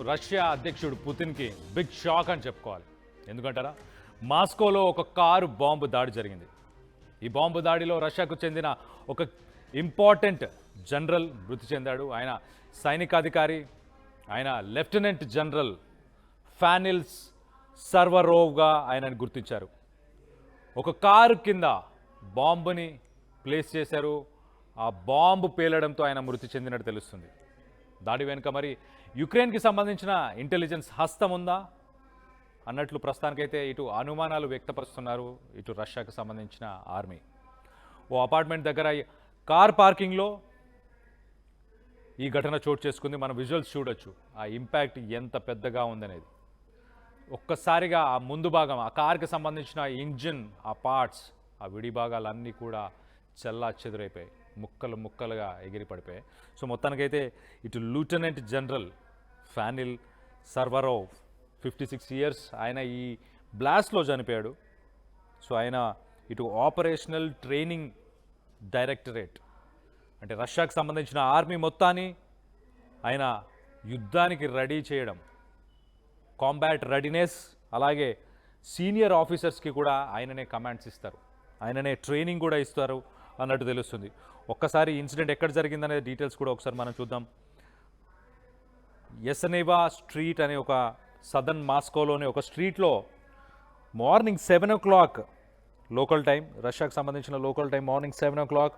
Russia అధ్యక్షుడు పుతిన్కి big shock అని చెప్పుకోవాలి. ఎందుకంటారా, మాస్కోలో ఒక కారు బాంబు దాడి జరిగింది. ఈ బాంబు దాడిలో రష్యాకు చెందిన ఒక ఇంపార్టెంట్ జనరల్ మృతి చెందాడు. ఆయన సైనికాధికారి, ఆయన లెఫ్టినెంట్ జనరల్ ఫానిల్స్ సర్వరోవ్గా ఆయనను గుర్తించారు. ఒక కారు కింద బాంబుని ప్లేస్ చేశారు. ఆ బాంబు పేలడంతో ఆయన మృతి చెందినట్టు తెలుస్తుంది. దాడి వెనుక మరి యుక్రెయిన్కి సంబంధించిన ఇంటెలిజెన్స్ హస్తం ఉందా అన్నట్లు ప్రస్తుతానికైతే ఇటు అనుమానాలు వ్యక్తపరుస్తున్నారు ఇటు రష్యాకు సంబంధించిన ఆర్మీ. ఓ అపార్ట్మెంట్ దగ్గర కార్ పార్కింగ్లో ఈ ఘటన చోటు చేసుకుంది. మన విజువల్స్ చూడొచ్చు ఆ ఇంపాక్ట్ ఎంత పెద్దగా ఉందనేది. ఒక్కసారిగా ఆ ముందు భాగం, ఆ కార్కి సంబంధించిన ఇంజిన్, ఆ పార్ట్స్, ఆ విడి భాగాలన్నీ కూడా చెల్లా చెదురైపోయాయి, ముక్కలు ముక్కలుగా ఎగిరి పడిపోయాయి. సో మొత్తానికైతే ఇటు లూటెనెంట్ జనరల్ ఫానిల్ సర్వరోవ్ 56 ఇయర్స్, ఆయన ఈ బ్లాస్ట్లో చనిపోయాడు. సో ఆయన ఇటు ఆపరేషనల్ ట్రైనింగ్ డైరెక్టరేట్ అంటే రష్యాకు సంబంధించిన ఆర్మీ మొత్తాన్ని ఆయన యుద్ధానికి రెడీ చేయడం, కాంబాట్ రెడీనెస్, అలాగే సీనియర్ ఆఫీసర్స్కి కూడా ఆయననే కమాండ్స్ ఇస్తారు, ఆయననే ట్రైనింగ్ కూడా ఇస్తారు అన్నట్టు తెలుస్తుంది. ఒక్కసారి ఇన్సిడెంట్ ఎక్కడ జరిగిందనే డీటెయిల్స్ కూడా ఒకసారి మనం చూద్దాం. యసనేవా స్ట్రీట్ అనే ఒక సదర్న్ మాస్కోలోని ఒక స్ట్రీట్లో మార్నింగ్ 7 o'clock లోకల్ టైం, రష్యాకు సంబంధించిన లోకల్ టైం మార్నింగ్ 7 o'clock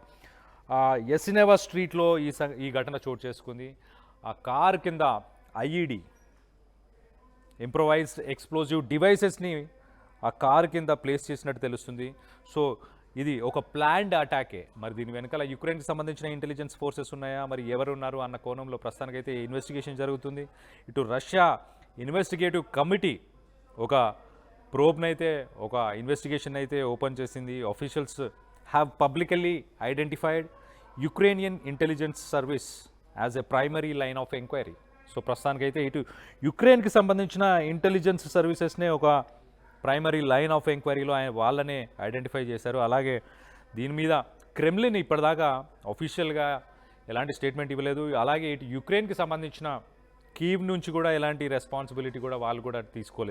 యసనేవా స్ట్రీట్లో ఈ ఘటన చోటు చేసుకుంది. ఆ కార్ కింద ఐఈడి, ఇంప్రొవైజ్డ్ ఎక్స్ప్లోజివ్ డివైసెస్ని ఆ కార్ కింద ప్లేస్ చేసినట్టు తెలుస్తుంది. సో ఇది ఒక ప్లాన్డ్ అటాకే. మరి దీని వెనకాల యుక్రెయిన్కి సంబంధించిన ఇంటెలిజెన్స్ ఫోర్సెస్ ఉన్నాయా, మరి ఎవరు ఉన్నారు అన్న కోణంలో ప్రస్తుతానికైతే ఇన్వెస్టిగేషన్ జరుగుతుంది. ఇటు రష్యా ఇన్వెస్టిగేటివ్ కమిటీ ఒక ప్రోబ్నైతే, ఒక ఇన్వెస్టిగేషన్ అయితే ఓపెన్ చేసింది. Officials have publicly identified Ukrainian intelligence service as a primary line of enquiry. So ప్రస్తుతానికైతే ఇటు యుక్రెయిన్కి సంబంధించిన ఇంటెలిజెన్స్ సర్వీసెస్నే ఒక ప్రైమరీ లైన్ ఆఫ్ ఎంక్వైరీలో వాళ్ళనే ఐడెంటిఫై చేశారు. అలాగే దీని మీద క్రెమ్లిన్ ఇప్పటిదాకా అఫీషియల్గా ఎలాంటి స్టేట్మెంట్ ఇవ్వలేదు. అలాగే ఇటు యుక్రెయిన్కి సంబంధించిన కీవ్ నుంచి కూడా ఎలాంటి రెస్పాన్సిబిలిటీ కూడా వాళ్ళు కూడా తీసుకోలేదు.